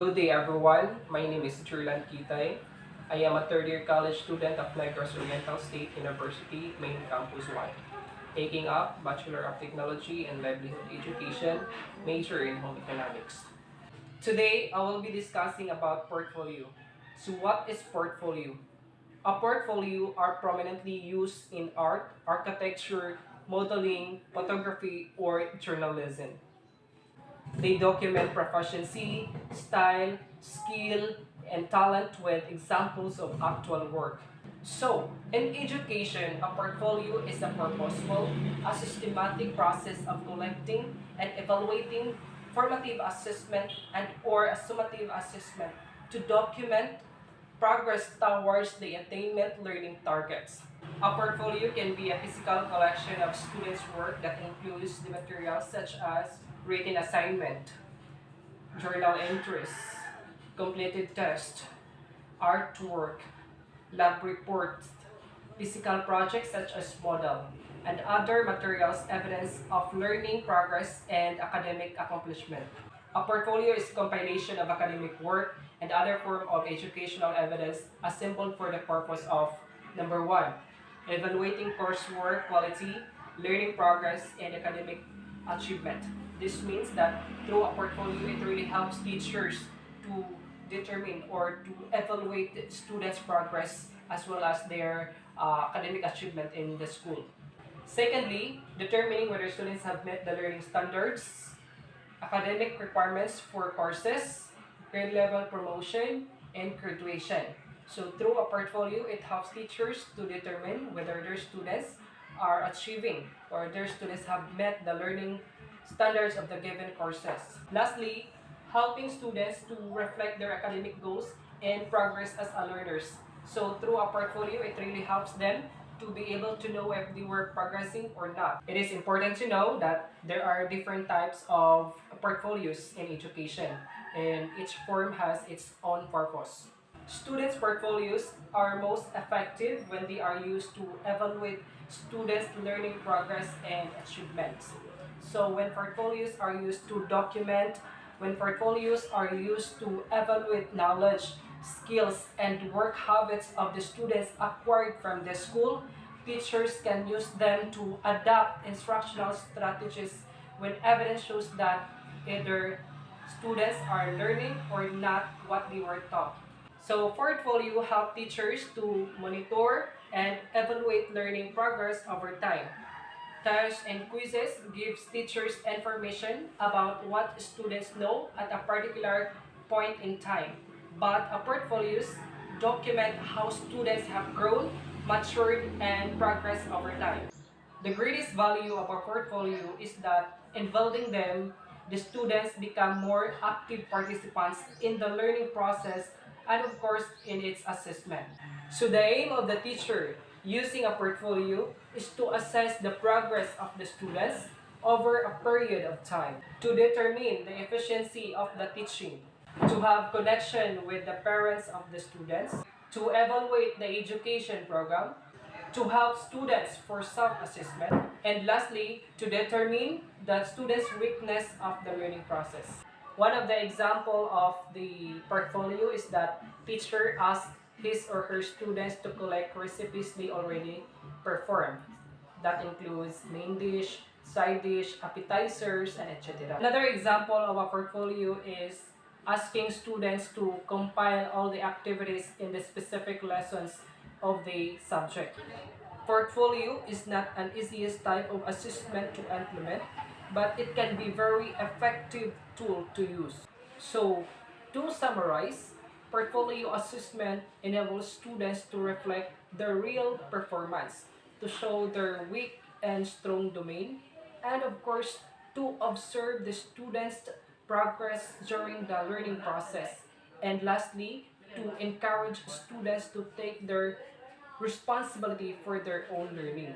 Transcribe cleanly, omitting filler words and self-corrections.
Good day everyone, my name is Jurland Quitay. I am a third year college student of Negros Oriental State University, Main Campus 1, taking up Bachelor of Technology and Livelihood Education, major in Home Economics. Today, I will be discussing about portfolio. So what is portfolio? A portfolio are prominently used in art, architecture, modeling, photography, or journalism. They document proficiency, style, skill, and talent with examples of actual work. So, in education, a portfolio is a purposeful, a systematic process of collecting and evaluating formative assessment and or a summative assessment to document progress towards the attainment learning targets. A portfolio can be a physical collection of students' work that includes the materials such as written assignment, journal entries, completed tests, artwork, lab reports, physical projects such as model, and other materials evidence of learning progress and academic accomplishment. A portfolio is a compilation of academic work and other form of educational evidence assembled for the purpose of number one, evaluating coursework quality, learning progress, and academic achievement. This means that through a portfolio, it really helps teachers to determine or to evaluate the students' progress as well as their academic achievement in the school. Secondly, determining whether students have met the learning standards, academic requirements for courses, grade level promotion, and graduation. So through a portfolio, it helps teachers to determine whether their students are achieving or their students have met the learning standards of the given courses. Lastly, helping students to reflect their academic goals and progress as a learners. So through a portfolio, it really helps them to be able to know if they were progressing or not. It is important to know that there are different types of portfolios in education and each form has its own purpose. Students' portfolios are most effective when they are used to evaluate students' learning progress and achievements. So when portfolios are used to document, when portfolios are used to evaluate knowledge, skills, and work habits of the students acquired from the school, teachers can use them to adapt instructional strategies when evidence shows that either students are learning or not what they were taught. So portfolio help teachers to monitor and evaluate learning progress over time. Tests and quizzes gives teachers information about what students know at a particular point in time. But a portfolios document how students have grown, matured, and progressed over time. The greatest value of a portfolio is that in building them, the students become more active participants in the learning process and of course in its assessment. So the aim of the teacher using a portfolio is to assess the progress of the students over a period of time, to determine the efficiency of the teaching, to have connection with the parents of the students, to evaluate the education program, to help students for self-assessment, and lastly, to determine the students' weakness of the learning process. One of the example of the portfolio is that teacher asks his or her students to collect recipes they already performed. That includes main dish, side dish, appetizers, and etc. Another example of a portfolio is asking students to compile all the activities in the specific lessons of the subject. Portfolio is not an easiest type of assessment to implement, but it can be very effective tool to use. So, to summarize, portfolio assessment enables students to reflect their real performance, to show their weak and strong domain, and of course, to observe the students' progress during the learning process. And lastly, to encourage students to take their responsibility for their own learning.